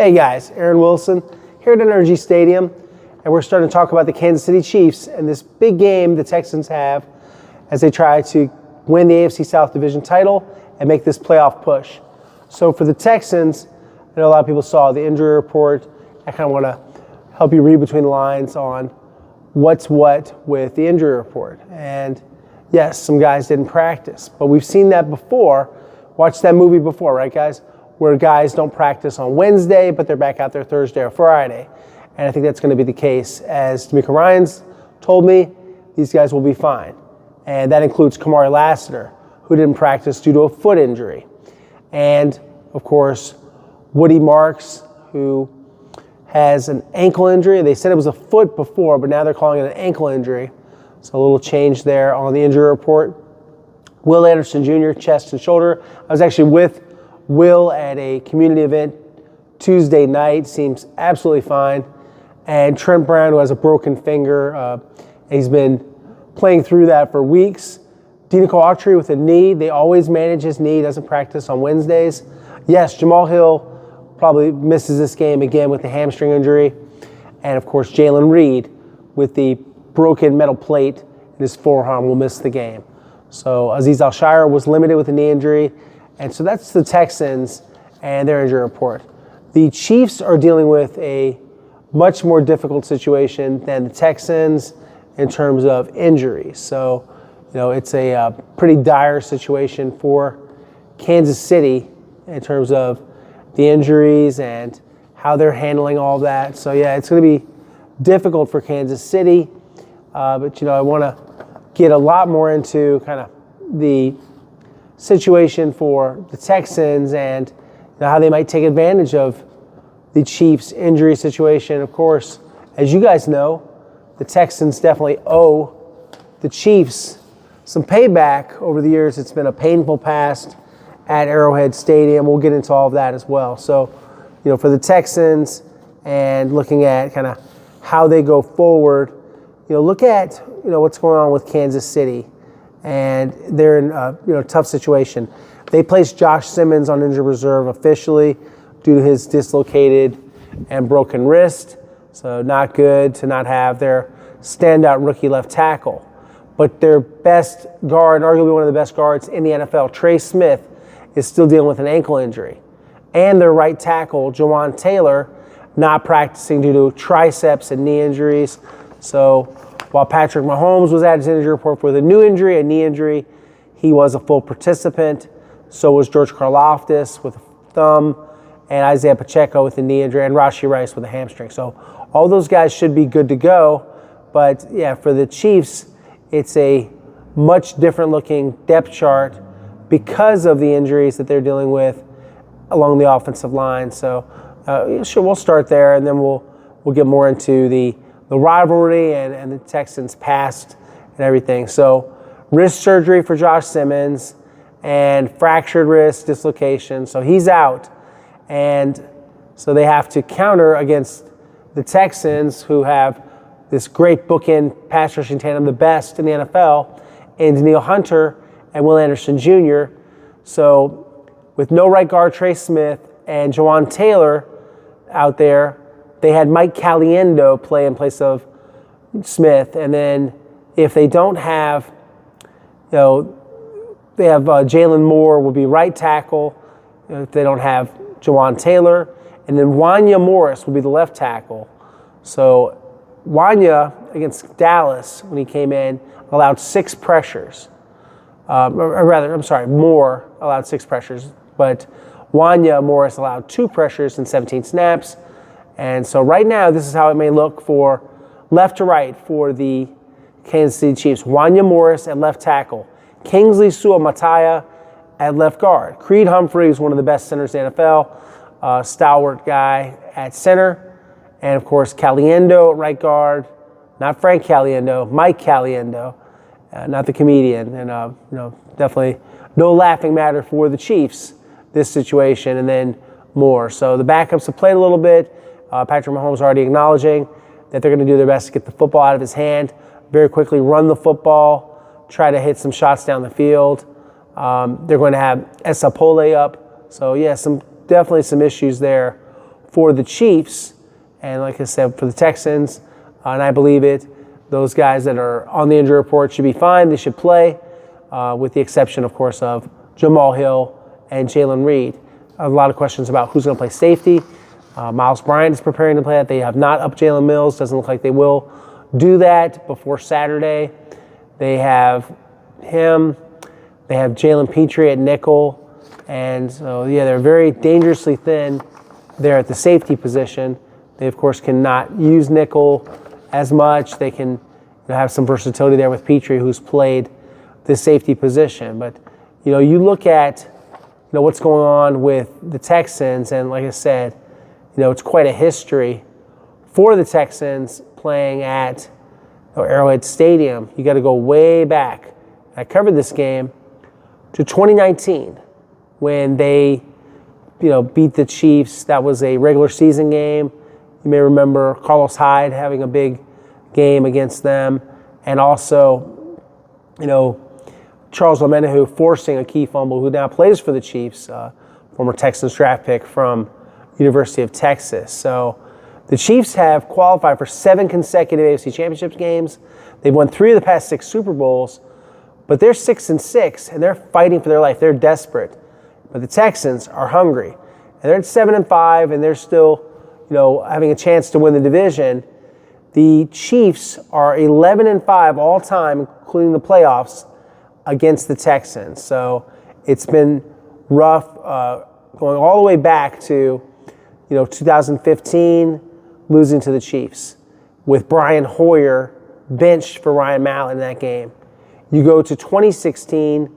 Hey guys, Aaron Wilson here at NRG Stadium, and we're starting to talk about the Kansas City Chiefs and this big game the Texans have as they try to win the AFC South Division title and make this playoff push. So for the Texans, I know a lot of people saw the injury report. I kind of want to help you read between the lines on what's what with the injury report. And yes, some guys didn't practice, but we've seen that before. Watched that movie before, right guys? Where guys don't practice on Wednesday, but they're back out there Thursday or Friday. And I think that's going to be the case. As D'Amico Ryans told me, these guys will be fine. And that includes Kamari Lassiter, who didn't practice due to a foot injury. And, of course, Woody Marks, who has an ankle injury. They said it was a foot before, but now they're calling it an ankle injury. So a little change there on the injury report. Will Anderson Jr., chest and shoulder. I was actually with Will at a community event Tuesday night. Seems absolutely fine. And Trent Brown, who has a broken finger, he's been playing through that for weeks. Denico Autry with a knee. They always manage his knee. Doesn't practice on Wednesdays. Yes, Jamal Hill probably misses this game again with the hamstring injury. And, of course, Jalen Reed with the broken metal plate in his forearm will miss the game. So Aziz Al-Shire was limited with a knee injury. And so that's the Texans and their injury report. The Chiefs are dealing with a much more difficult situation than the Texans in terms of injuries. So, it's a pretty dire situation for Kansas City in terms of the injuries and how they're handling all that. So, yeah, it's going to be difficult for Kansas City. But, I want to get a lot more into kind of the situation for the Texans and how they might take advantage of the Chiefs' injury situation. Of course, as you guys know, the Texans definitely owe the Chiefs some payback over the years. It's been a painful past at Arrowhead Stadium. We'll get into all of that as well. So, for the Texans and looking at kind of how they go forward, look at, what's going on with Kansas City. And they're in a tough situation. They placed Josh Simmons on injured reserve officially due to his dislocated and broken wrist. So not good to not have their standout rookie left tackle. But their best guard, arguably one of the best guards in the NFL, Trey Smith, is still dealing with an ankle injury. And their right tackle, Jawan Taylor, not practicing due to triceps and knee injuries. So while Patrick Mahomes was at his injury report with a new injury, a knee injury, he was a full participant. So was George Karlaftis with a thumb, and Isaiah Pacheco with a knee injury, and Rashee Rice with a hamstring. So all those guys should be good to go. But, yeah, for the Chiefs, it's a much different looking depth chart because of the injuries that they're dealing with along the offensive line. So, sure, we'll start there, and then we'll get more into the rivalry and the Texans' past and everything. So, wrist surgery for Josh Simmons and fractured wrist dislocation. So he's out. And so they have to counter against the Texans, who have this great bookend pass rushing tandem, the best in the NFL, and Danielle Hunter and Will Anderson Jr. So with no right guard, Trey Smith, and Jawan Taylor out there, they had Mike Caliendo play in place of Smith. And then if they don't have, they have Jalen Moore will be right tackle if they don't have Jawan Taylor. And then Wanya Morris will be the left tackle. So Wanya against Dallas, when he came in, allowed 6 pressures. Moore allowed 6 pressures. But Wanya Morris allowed 2 pressures in 17 snaps. And so right now, this is how it may look for left to right for the Kansas City Chiefs. Wanya Morris at left tackle. Kingsley Suamataia at left guard. Creed Humphrey is one of the best centers in the NFL. Stalwart guy at center. And, of course, Caliendo at right guard. Not Frank Caliendo, Mike Caliendo. Not the comedian. And, definitely no laughing matter for the Chiefs, this situation. And then Moore. So the backups have played a little bit. Patrick Mahomes already acknowledging that they're going to do their best to get the football out of his hand, very quickly run the football, try to hit some shots down the field. They're going to have Esapole up. So, yeah, definitely some issues there for the Chiefs, and like I said, for the Texans, and I believe it, those guys that are on the injury report should be fine. They should play, with the exception, of course, of Jamal Hill and Jalen Reed. A lot of questions about who's going to play safety. Miles Bryant is preparing to play that. They have not upped Jalen Mills. Doesn't look like they will do that before Saturday. They have him. They have Jalen Petrie at nickel. And so, yeah, they're very dangerously thin there at the safety position. They, of course, cannot use nickel as much. They can have some versatility there with Petrie, who's played the safety position. But, you look at, what's going on with the Texans, and like I said, it's quite a history for the Texans playing at Arrowhead Stadium. You got to go way back. I covered this game to 2019 when they, beat the Chiefs. That was a regular season game. You may remember Carlos Hyde having a big game against them, and also, Charles Omenihu forcing a key fumble, who now plays for the Chiefs, former Texans draft pick from University of Texas. So the Chiefs have qualified for 7 consecutive AFC Championship games. They've won 3 of the past 6 Super Bowls, but they're 6-6, and they're fighting for their life. They're desperate. But the Texans are hungry, and they're at 7-5, and they're still, having a chance to win the division. The Chiefs are 11-5 all time, including the playoffs, against the Texans. So it's been rough, going all the way back to 2015, losing to the Chiefs with Brian Hoyer benched for Ryan Mallett in that game. You go to 2016,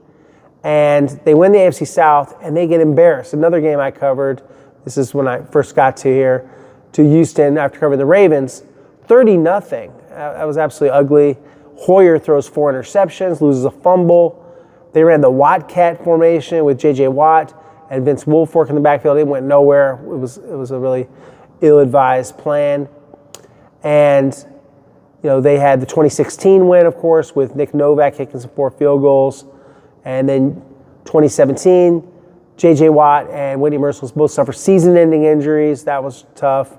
and they win the AFC South, and they get embarrassed. Another game I covered, this is when I first got to Houston after covering the Ravens, 30-0. That was absolutely ugly. Hoyer throws 4 interceptions, loses a fumble. They ran the Watt-Cat formation with J.J. Watt and Vince Wilfork in the backfield. It went nowhere. It was a really ill-advised plan. And, they had the 2016 win, of course, with Nick Novak kicking some 4 field goals. And then 2017, J.J. Watt and Whitney Mercilus both suffered season-ending injuries. That was tough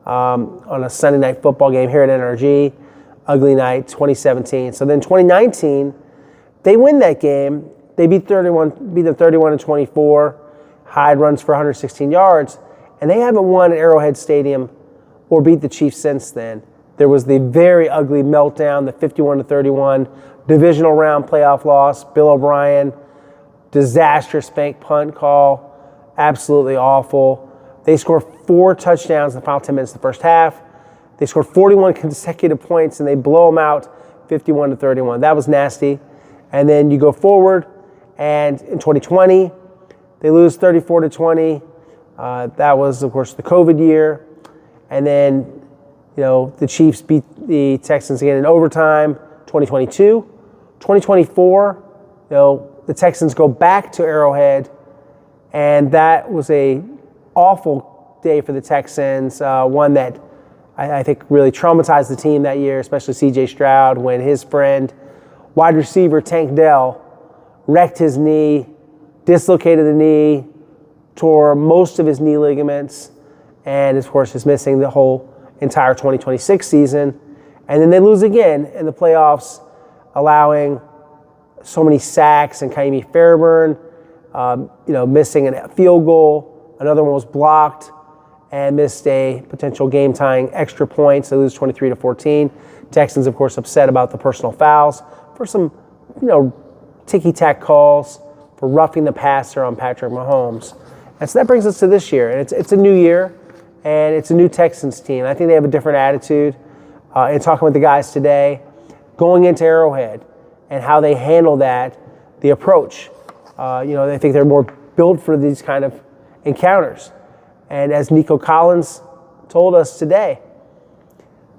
on a Sunday night football game here at NRG. Ugly night, 2017. So then 2019, they win that game. They beat them 31-24. Hyde runs for 116 yards, and they haven't won at Arrowhead Stadium or beat the Chiefs since then. There was the very ugly meltdown, the 51-31 divisional round playoff loss. Bill O'Brien, disastrous fake punt call, absolutely awful. They scored 4 touchdowns in the final 10 minutes of the first half. They scored 41 consecutive points, and they blow them out 51-31. That was nasty. And then you go forward, and in 2020, they lose 34-20. That was, of course, the COVID year. And then, the Chiefs beat the Texans again in overtime, 2022. 2024, the Texans go back to Arrowhead, and that was a awful day for the Texans, one that I think really traumatized the team that year, especially C.J. Stroud, when his friend, wide receiver Tank Dell, wrecked his knee, dislocated the knee, tore most of his knee ligaments, and of course is missing the whole entire 2026 season. And then they lose again in the playoffs, allowing so many sacks, and Kaimi Fairburn, missing a field goal. Another one was blocked and missed a potential game-tying extra point. So they lose 23-14. Texans, of course, upset about the personal fouls for some, ticky-tack calls for roughing the passer on Patrick Mahomes. And so that brings us to this year. And it's a new year, and it's a new Texans team. I think they have a different attitude. In talking with the guys today, going into Arrowhead and how they handle that, the approach. They think they're more built for these kind of encounters. And as Nico Collins told us today,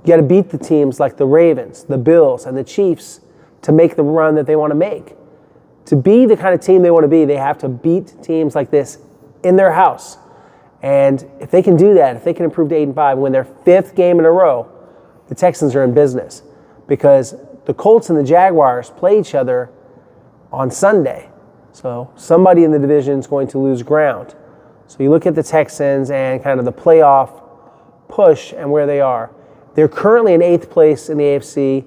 you got to beat the teams like the Ravens, the Bills, and the Chiefs to make the run that they want to make. To be the kind of team they want to be, they have to beat teams like this in their house. And if they can do that, if they can improve to 8-5, win their 5th game in a row, the Texans are in business, because the Colts and the Jaguars play each other on Sunday. So somebody in the division is going to lose ground. So you look at the Texans and kind of the playoff push and where they are. They're currently in 8th place in the AFC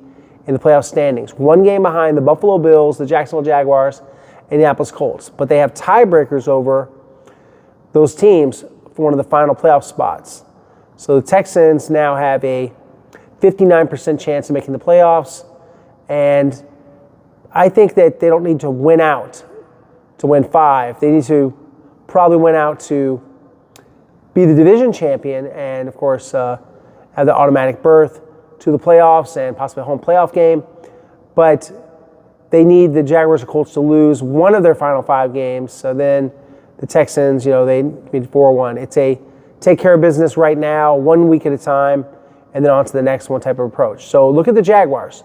in the playoff standings. 1 game behind the Buffalo Bills, the Jacksonville Jaguars, and the Indianapolis Colts. But they have tiebreakers over those teams for one of the final playoff spots. So the Texans now have a 59% chance of making the playoffs. And I think that they don't need to win out to win 5. They need to probably win out to be the division champion and, of course, have the automatic berth to the playoffs and possibly a home playoff game. But they need the Jaguars or Colts to lose one of their final 5 games. So then the Texans, they need 4-1. It's a take care of business right now, 1 week at a time, and then on to the next one type of approach. So look at the Jaguars.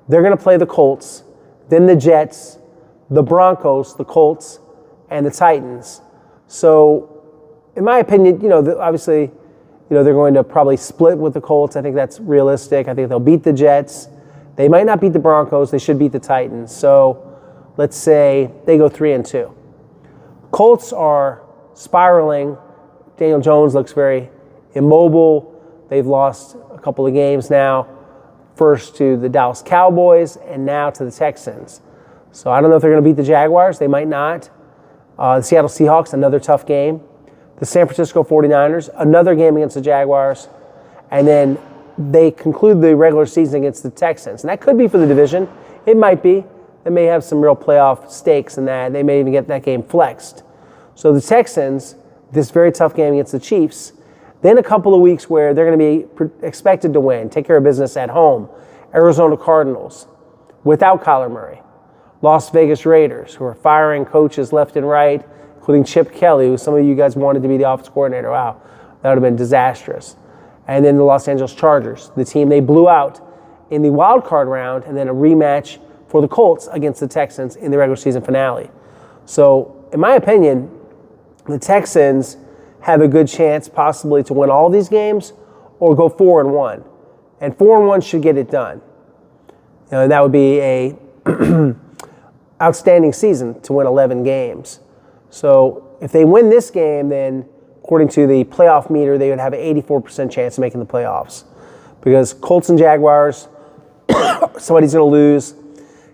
They're going to play the Colts, then the Jets, the Broncos, the Colts, and the Titans. So in my opinion, obviously, they're going to probably split with the Colts. I think that's realistic. I think they'll beat the Jets. They might not beat the Broncos. They should beat the Titans. So let's say they go 3-2. Colts are spiraling. Daniel Jones looks very immobile. They've lost a couple of games now. First to the Dallas Cowboys and now to the Texans. So I don't know if they're going to beat the Jaguars. They might not. The Seattle Seahawks, another tough game. The San Francisco 49ers, another game against the Jaguars. And then they conclude the regular season against the Texans. And that could be for the division. It might be. They may have some real playoff stakes in that. They may even get that game flexed. So the Texans, this very tough game against the Chiefs, then a couple of weeks where they're going to be expected to win, take care of business at home. Arizona Cardinals, without Kyler Murray. Las Vegas Raiders, who are firing coaches left and right, including Chip Kelly, who some of you guys wanted to be the offense coordinator. Wow, that would have been disastrous. And then the Los Angeles Chargers, the team they blew out in the wild card round, and then a rematch for the Colts against the Texans in the regular season finale. So, in my opinion, the Texans have a good chance possibly to win all these games or go 4-1. And 4-1 should get it done. That would be a outstanding season to win 11 games. So if they win this game, then according to the playoff meter, they would have an 84% chance of making the playoffs. Because Colts and Jaguars, somebody's going to lose.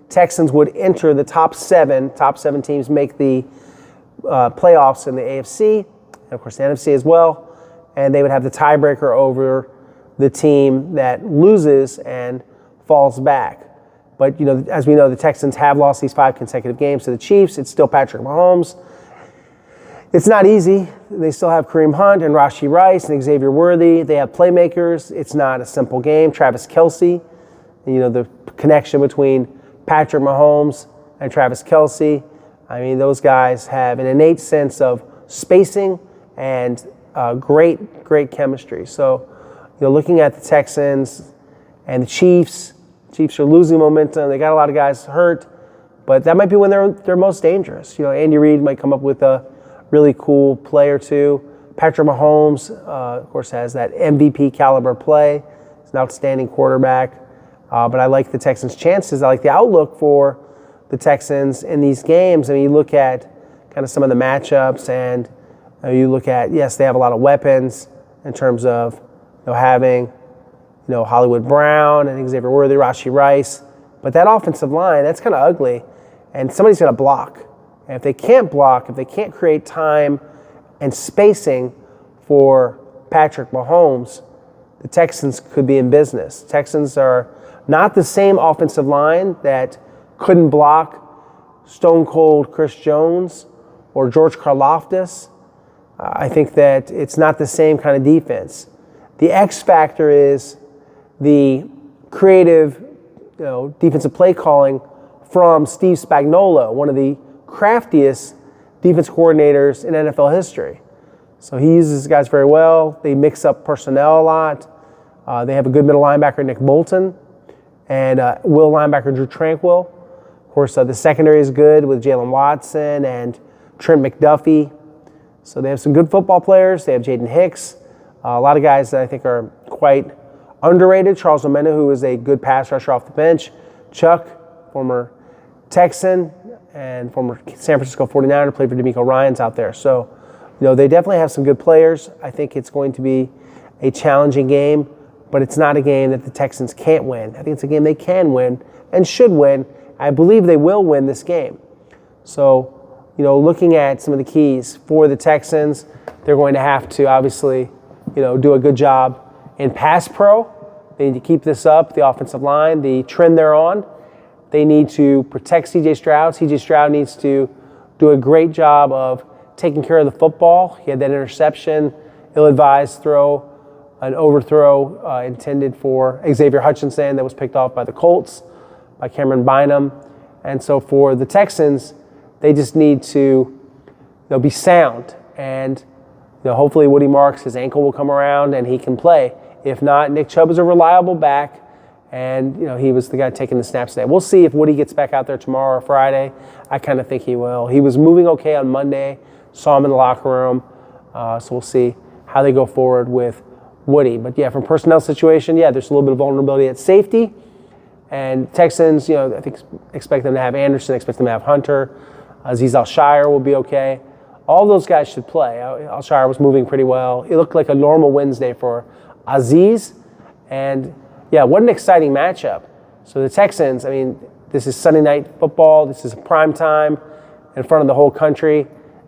Texans would enter the top 7. Top 7 teams make the playoffs in the AFC. And of course the NFC as well, and they would have the tiebreaker over the team that loses and falls back. But as we know, the Texans have lost these 5 consecutive games to the Chiefs. It's still Patrick Mahomes. It's not easy. They still have Kareem Hunt and Rashee Rice and Xavier Worthy. They have playmakers. It's not a simple game. Travis Kelce, the connection between Patrick Mahomes and Travis Kelce. I mean, those guys have an innate sense of spacing and great chemistry. So, looking at the Texans and the Chiefs are losing momentum. They got a lot of guys hurt, but that might be when they're most dangerous. Andy Reid might come up with a really cool play or two. Patrick Mahomes, of course, has that MVP caliber play. He's an outstanding quarterback. But I like the Texans' chances. I like the outlook for the Texans in these games. I mean, you look at kind of some of the matchups and you look at, yes, they have a lot of weapons in terms of having Hollywood Brown and Xavier Worthy, Rashee Rice. But that offensive line, that's kind of ugly. And somebody's going to block. And if they can't block, if they can't create time and spacing for Patrick Mahomes, the Texans could be in business. Texans are not the same offensive line that couldn't block Stone Cold Chris Jones or George Karlaftis. I think that it's not the same kind of defense. The X factor is the creative, defensive play calling from Steve Spagnuolo, one of the craftiest defense coordinators in NFL history. So he uses guys very well. They mix up personnel a lot. They have a good middle linebacker, Nick Bolton, and will linebacker Drew Tranquill. Of course, the secondary is good with Jalen Watson and Trent McDuffie. So they have some good football players. They have Jaden Hicks. A lot of guys that I think are quite underrated. Charles Omena, who is a good pass rusher off the bench. Chuck, former Texan and former San Francisco 49er, played for DeMeco Ryans out there. So they definitely have some good players. I think it's going to be a challenging game, but it's not a game that the Texans can't win. I think it's a game they can win and should win. I believe they will win this game. So, looking at some of the keys for the Texans, they're going to have to obviously, do a good job in pass pro. They need to keep this up, the offensive line, the trend they're on. They need to protect C.J. Stroud. C.J. Stroud needs to do a great job of taking care of the football. He had that interception, ill-advised throw, an overthrow intended for Xavier Hutchinson that was picked off by the Colts, by Cameron Bynum. And so for the Texans, they just need to be sound. And hopefully Woody Marks, his ankle will come around and he can play. If not, Nick Chubb is a reliable back. And, he was the guy taking the snaps today. We'll see if Woody gets back out there tomorrow or Friday. I kind of think he will. He was moving okay on Monday. Saw him in the locker room. So we'll see how they go forward with Woody. But, from personnel situation, there's a little bit of vulnerability at safety. And Texans, I think expect them to have Anderson, expect them to have Hunter. Azeez Al-Shire will be okay. All those guys should play. Al-Shire was moving pretty well. It looked like a normal Wednesday for Azeez. And, what an exciting matchup. So the Texans, this is Sunday night football. This is prime time in front of the whole country.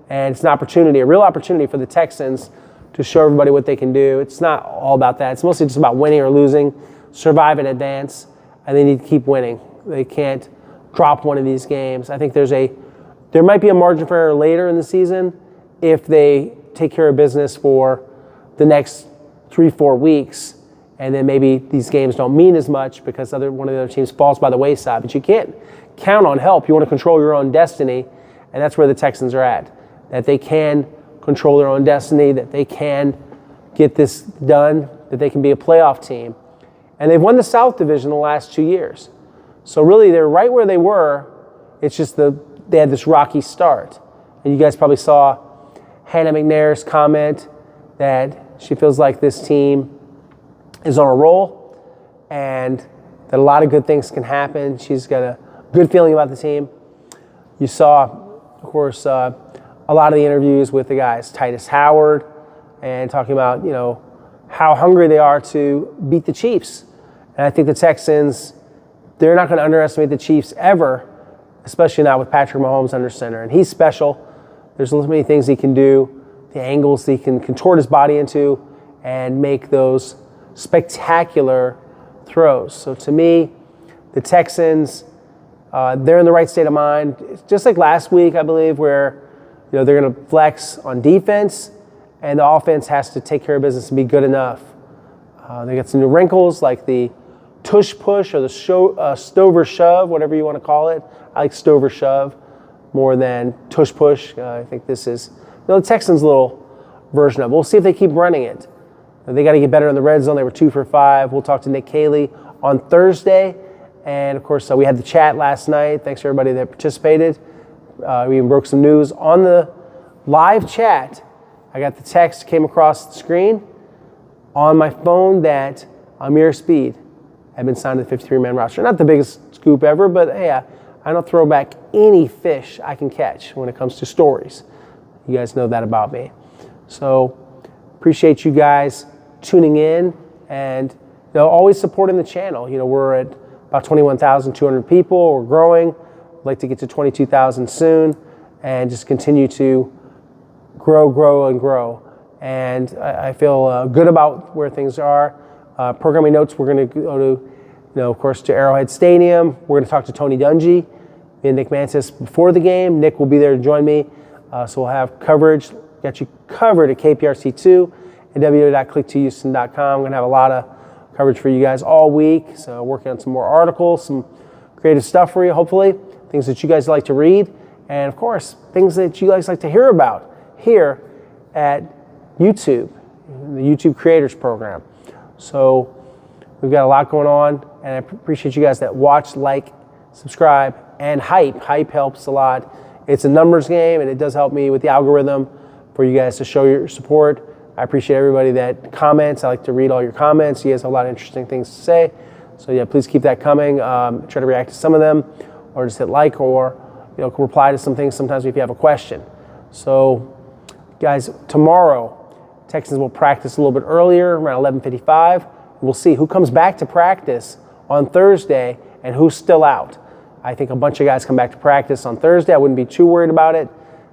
And it's an opportunity, a real opportunity for the Texans to show everybody what they can do. It's not all about that. It's mostly just about winning or losing, survive in advance, and they need to keep winning. They can't drop one of these games. I think there might be a margin for error later in the season if they take care of business for the next 3-4 weeks, and then maybe these games don't mean as much because one of the other teams falls by the wayside. But you can't count on help. You want to control your own destiny, and that's where the Texans are at. That they can control their own destiny, that they can get this done, that they can be a playoff team. And they've won the South Division the last 2 years. So really, they're right where they were. It's just they had this rocky start. And you guys probably saw Hannah McNair's comment that she feels like this team is on a roll and that a lot of good things can happen. She's got a good feeling about the team. You saw, of course, a lot of the interviews with the guys, Titus Howard, and talking about, how hungry they are to beat the Chiefs. And I think the Texans, they're not going to underestimate the Chiefs ever, especially not with Patrick Mahomes under center. And he's special. There's so many things he can do, the angles he can contort his body into and make those spectacular throws. So to me, the Texans, they're in the right state of mind. It's just like last week, I believe, where they're going to flex on defense and the offense has to take care of business and be good enough. They got some new wrinkles like the tush push or the stover shove, whatever you want to call it. I like stover shove more than tush push. I think this is the Texans' little version of it. We'll see if they keep running it. They got to get better in the red zone. They were 2 for 5. We'll talk to Nick Caley on Thursday. And, of course, we had the chat last night. Thanks to everybody that participated. We even broke some news on the live chat. I got the text, came across the screen on my phone that Amir Speed had been signed to the 53-man roster. Not the biggest scoop ever, but, hey, I don't throw back any fish I can catch when it comes to stories. You guys know that about me. So appreciate you guys tuning in and always supporting the channel. We're at about 21,200 people. We're growing. We'd like to get to 22,000 soon and just continue to grow, and grow. And I feel good about where things are. Programming notes, we're going to go to, of course, to Arrowhead Stadium. We're going to talk to Tony Dungy and Nick Mantis before the game. Nick will be there to join me. So we'll have coverage. Got you covered at KPRC2 and www.click2houston.com. We're going to have a lot of coverage for you guys all week. So working on some more articles, some creative stuff for you, hopefully. Things that you guys like to read. And, of course, things that you guys like to hear about here at YouTube, the YouTube Creators Program. So we've got a lot going on. And I appreciate you guys that watch, like, subscribe, and hype. Hype helps a lot. It's a numbers game, and it does help me with the algorithm for you guys to show your support. I appreciate everybody that comments. I like to read all your comments. You guys have a lot of interesting things to say. So, please keep that coming. Try to react to some of them or just hit like or, reply to some things sometimes if you have a question. So, Guys, tomorrow, Texans will practice a little bit earlier, around 11:55. We'll see who comes back to practice on Thursday and who's still out. I think a bunch of guys come back to practice on Thursday. I wouldn't be too worried about it.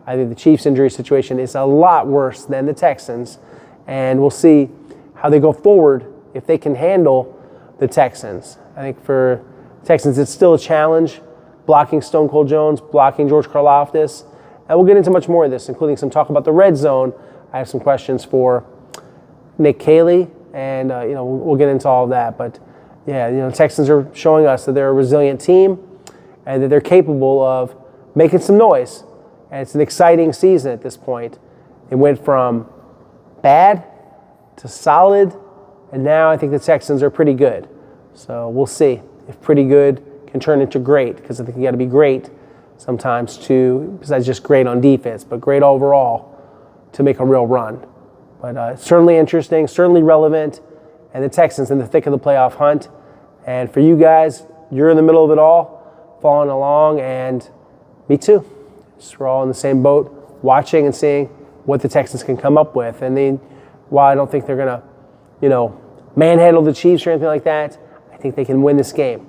I think the Chiefs' injury situation is a lot worse than the Texans, and we'll see how they go forward if they can handle the Texans. I think for Texans, it's still a challenge, blocking Stone Cold Jones, blocking George Karlaftis, and we'll get into much more of this, including some talk about the red zone. I have some questions for Nick Caley, and we'll get into all of that. But yeah, the Texans are showing us that they're a resilient team and that they're capable of making some noise. And it's an exciting season at this point. It went from bad to solid, and now I think the Texans are pretty good. So we'll see if pretty good can turn into great, because I think you got to be great sometimes too, besides just great on defense, but great overall to make a real run. But certainly interesting, certainly relevant, and the Texans in the thick of the playoff hunt. And for you guys, you're in the middle of it all, following along, and me too. Just we're all in the same boat, watching and seeing what the Texans can come up with. And then, while I don't think they're going to, manhandle the Chiefs or anything like that, I think they can win this game.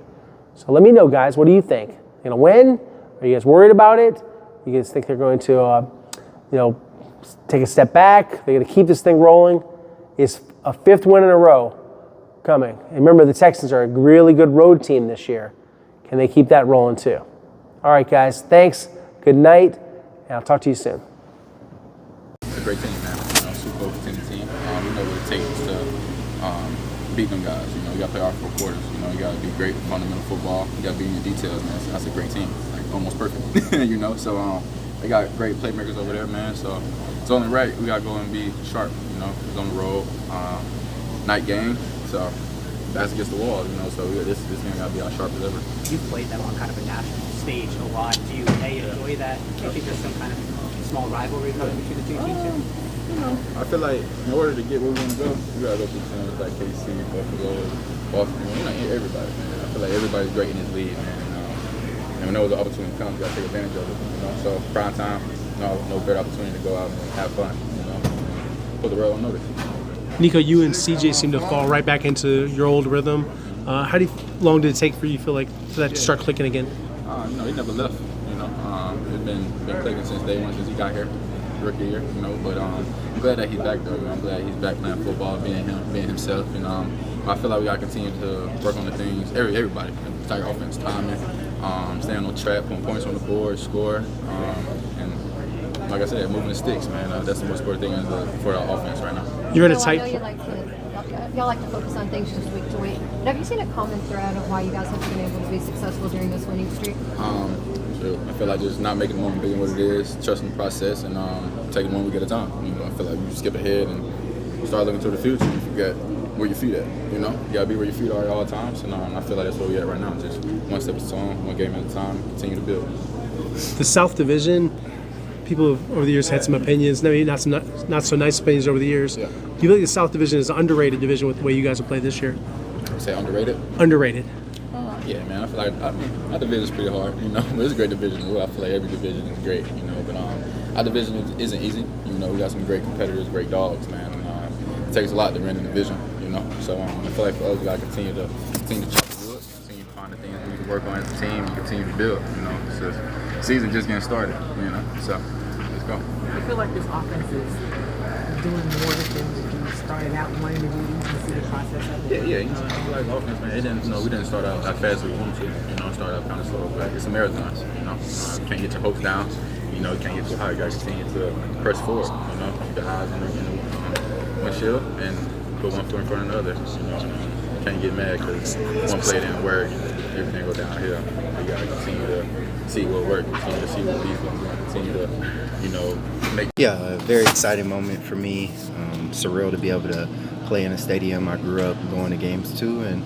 So let me know, guys. What do you think? Going to win? Are you guys worried about it? You guys think they're going to, take a step back? They're going to keep this thing rolling? Is a fifth win in a row coming? And remember, the Texans are a really good road team this year. Can they keep that rolling too? All right, guys. Thanks. Good night, and I'll talk to you soon. It's a great team, man. Super Bowl contending team. We know what it takes to beat them guys. You got to play all 4 quarters. You got to be great at fundamental football. You got to be in your details, man. So that's a great team, like almost perfect. So they got great playmakers over there, man. So it's only right we got to go and be sharp. It's on the road, night game. So that's against the wall. So this game got to be as sharp as ever. You've played them on kind of a national stage a lot. Do you enjoy that? Do you think there's some kind of small rivalry between the two teams? I feel like in order to get where we want to go, we got to go through teams like KC, Buffalo, Baltimore, everybody, man. I feel like everybody's great in this league, man. And whenever the opportunity comes, you got to take advantage of it, So prime time, no better opportunity to go out and have fun, and put the world on notice. Nico, you and CJ seem to fall right back into your old rhythm. How long did it take for you for that to start clicking again? He never left. It's been clicking since day one, since he got here, rookie year. But I'm glad that he's back though. I'm glad he's back playing football, being himself. And I feel like we got to continue to work on the things. Everybody, entire offense, timing, staying on track, putting points on the board, score, and like I said, moving the sticks, man. That's the most important thing for our offense right now. You're in a tight. Y'all like to focus on things just week to week. But have you seen a common thread of why you guys have been able to be successful during this winning streak? I feel like just not making the moment bigger than what it is, trusting the process, and taking one week at a time. I feel like you skip ahead and start looking to the future. You forget where your feet at. You got to be where your feet are at all times. And I feel like that's where we're at right now. Just one step at a time, one game at a time, continue to build. The South Division, people have, over the years, had some opinions, maybe not so nice opinions over the years. Yeah. Do you think the South Division is an underrated division with the way you guys have played this year? Say underrated? Underrated. Yeah, man. I feel like our division is pretty hard, but it's a great division. I feel like every division is great, but our division isn't easy. We got some great competitors, great dogs, man. It takes a lot to win the division, So I feel like for us, we got to continue to chop the wood, continue to find the things we can work on as a team, and continue to build. It's just, the season just getting started, So let's go. I feel like this offense is doing more of the things that you started out wanting to do. You can see the process of it. Yeah. I feel like offense, man. We didn't start out as fast as we wanted to. Start out kind of slow, but it's a marathon. You can't get your hopes down. You can't get too high. You got to continue to press forward. Keep your eyes on the windshield and put one foot in front of the other. Can't get mad because one play didn't work and everything go downhill. You got to continue to see what works, continue to see what leads them, continue to, make. Yeah, a very exciting moment for me. Surreal to be able to play in a stadium I grew up going to games to, and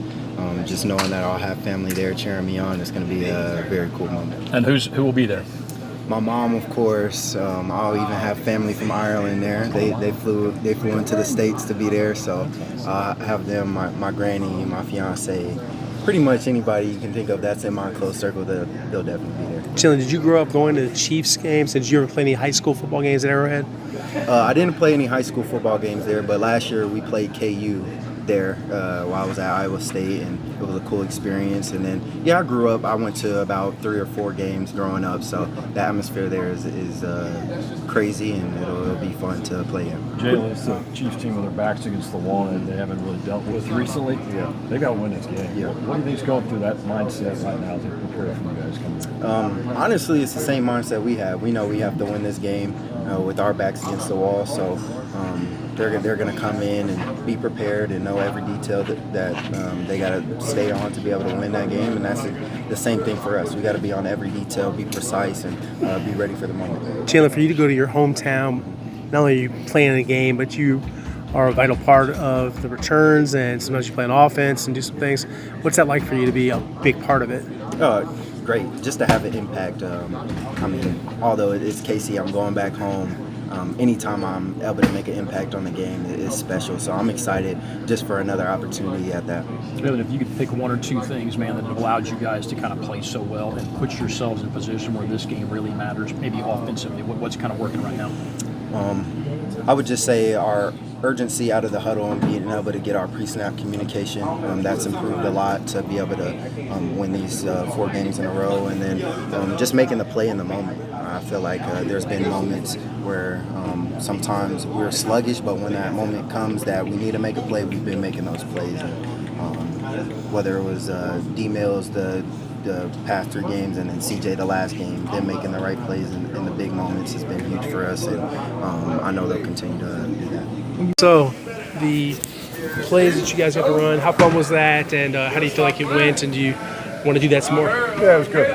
just knowing that I'll have family there cheering me on is going to be a very cool moment. And who will be there? My mom, of course. I'll even have family from Ireland there. They flew into the States to be there, so I have them, my granny, my fiance, pretty much anybody you can think of that's in my close circle, they'll definitely be there. Jalen, did you grow up going to Chiefs games? Did you ever play any high school football games at Arrowhead? I didn't play any high school football games there, but last year we played KU there while I was at Iowa State, and it was a cool experience. And then, yeah, I grew up. I went to about 3 or 4 games growing up, so the atmosphere there is crazy, and it'll be fun to play in. Jalen, it's the Chiefs team with their backs against the wall that they haven't really dealt with recently. Yeah, they got to win this game. Yeah. What do you think's going through that mindset right now to prepare for you guys coming in? Honestly, it's the same mindset we have. We know we have to win this game with our backs against the wall, so they're going to come in and be prepared and know every detail that they got to stay on to be able to win that game, and that's the same thing for us. We got to be on every detail, be precise, and be ready for the moment. Jalen, for you to go to your hometown, not only are you playing a game, but you are a vital part of the returns, and sometimes you play on offense and do some things. What's that like for you to be a big part of it? Great, just to have an impact. I mean, although it's KC, I'm going back home. Anytime I'm able to make an impact on the game is special. So I'm excited just for another opportunity at that. Really, if you could pick 1 or 2 things, man, that have allowed you guys to kind of play so well and put yourselves in a position where this game really matters, maybe offensively, what's kind of working right now? I would just say our urgency out of the huddle and being able to get our pre-snap communication, that's improved a lot to be able to win these 4 games in a row, and then just making the play in the moment. I feel like there's been moments where sometimes we're sluggish, but when that moment comes that we need to make a play, we've been making those plays. And, whether it was D-Mills, the past 3 games, and then CJ the last game, them making the right plays in the big moments has been huge for us, and I know they'll continue to do that. So, the plays that you guys had to run, how fun was that, and how do you feel like it went, and do you want to do that some more? Yeah, it was good.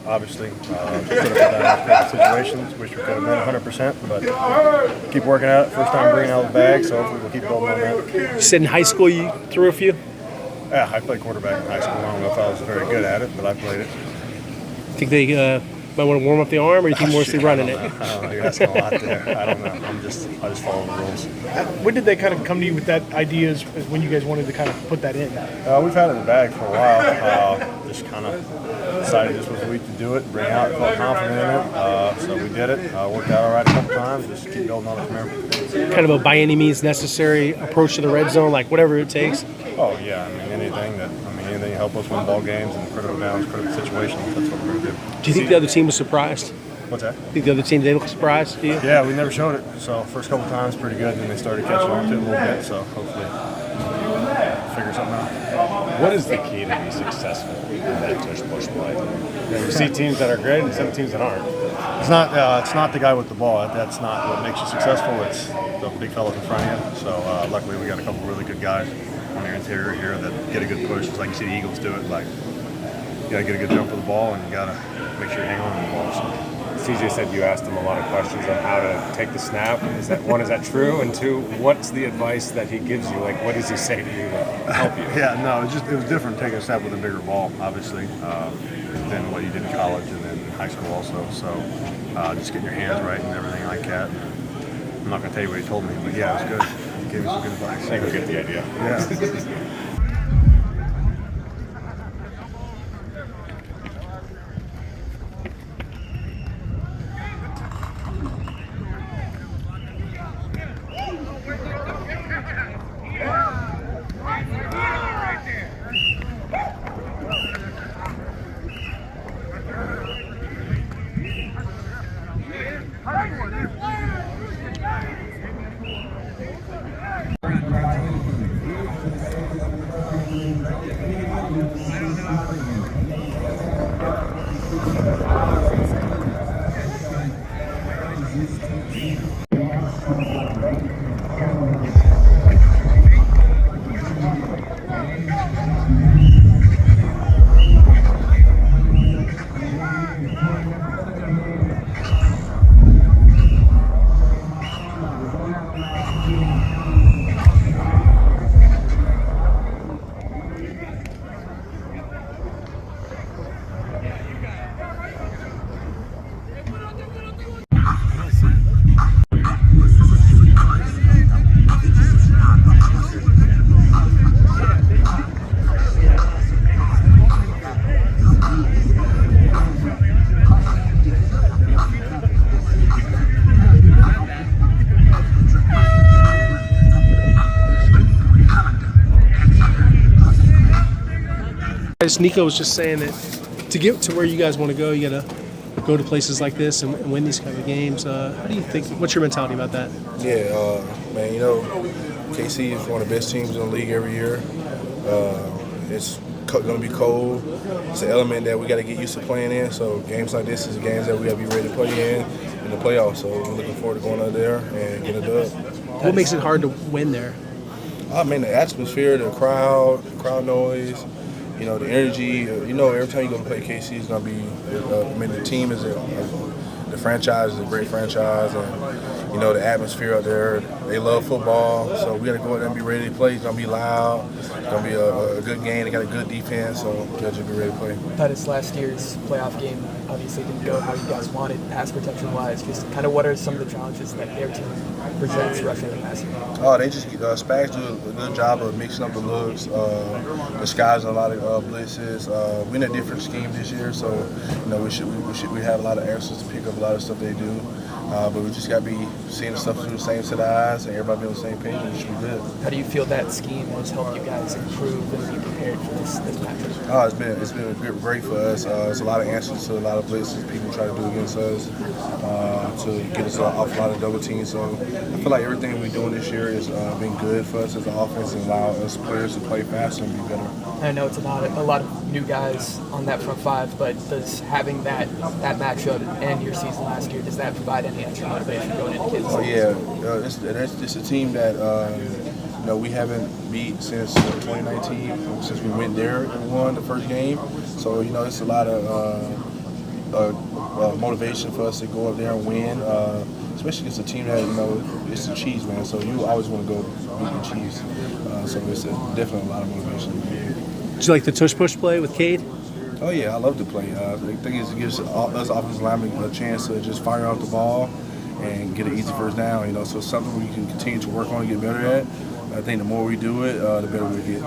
Obviously, could have been in situations, wish we could have been 100%, but keep working at it. First time bringing out the bag, so hopefully we'll keep building on that. You said in high school you threw a few? Yeah, I played quarterback in high school. I don't know if I was very good at it, but I played it. Think they might want to warm up the arm, or you think mostly running it? I don't know. You're asking a lot there. I don't know. I just follow the rules. When did they kind of come to you with that idea as when you guys wanted to kind of put that in? We've had it in the bag for a while. Just kind of decided this was the week to do it, bring it out, felt confident in it. So we did it. Worked out all right a couple times. Just keep building on it from there. Kind of a by any means necessary approach to the red zone, like whatever it takes? Oh, yeah. Anything to help us win ball games and critical downs, critical situations, that's what we're going to do. Do you think the other team was surprised? What's that? Think the other team, they look surprised to you? Yeah, we never showed it. So first couple times pretty good, and then they started catching on to it a little bit. So hopefully figure something out. What is the key to be successful in that tush-push play? You see teams that are great and some teams that aren't. It's not the guy with the ball. That's not what makes you successful. It's the big fellas in front of you. So luckily we got a couple really good guys on their interior here that get a good push. It's like you see the Eagles do it. Like you got to get a good jump for the ball, and you got to make sure you hang on to the ball. So. CJ said you asked him a lot of questions on how to take the snap. Is that true? And 2, what's the advice that he gives you? Like, what does he say to you to help you? Yeah, no, it was different taking a snap with a bigger ball, obviously, than what you did in college and then in high school also. So just getting your hands right and everything like that. I'm not going to tell you what he told me, but yeah, it was good. He gave me some good advice. I think we get the idea. Yeah. guys, Nico was just saying that to get to where you guys want to go, you got to go to places like this and win these kind of games. How do you think? What's your mentality about that? Yeah, man, you know, KC is one of the best teams in the league every year. It's going to be cold. It's an element that we got to get used to playing in. So games like this is games that we got to be ready to play in the playoffs. So we're looking forward to going out there and getting a dub. What makes it hard to win there? I mean, the atmosphere, the crowd noise, you know, the energy. You know, every time you go to play KC, it's going to be. I mean, the team is the franchise is a great franchise, and you know the atmosphere out there. They love football, so we got to go out there and be ready to play. It's going to be loud. It's going to be a good game. They got a good defense, so we got to be ready to play. Titus, last year's playoff game obviously didn't go how you guys wanted, pass protection-wise. Just kind of what are some of the challenges that their team presents rushing the passer? Oh, they just Spags do a good job of mixing up the looks, disguising a lot of blitzes. We're in a different scheme this year, so you know we have a lot of answers to pick up a lot of stuff they do. But we just got to be seeing the stuff through the same set of eyes and everybody be on the same page, and it should be good. How do you feel that scheme has helped you guys improve and be prepared for this matchup? Oh, it's been great for us. It's a lot of answers to a lot of blitzes people try to do against us to get us off a lot of double teams. So I feel like everything we're doing this year has been good for us as an offense and allow us players to play faster and be better. I know it's a lot of new guys on that front five, but does having that matchup and your season last year, does that provide any extra motivation going into kids? Oh yeah, it's a team that you know we haven't beat since 2019, since we went there and won the first game. So you know it's a lot of motivation for us to go up there and win, especially against a team that you know it's the Chiefs, man. So you always want to go beat the Chiefs. So it's definitely a lot of motivation. Did you like the tush push play with Cade? Oh yeah, I love to play. The thing is, it gives us offensive linemen a chance to just fire off the ball and get an easy first down. You know, so it's something we can continue to work on and get better at. I think the more we do it, the better we get.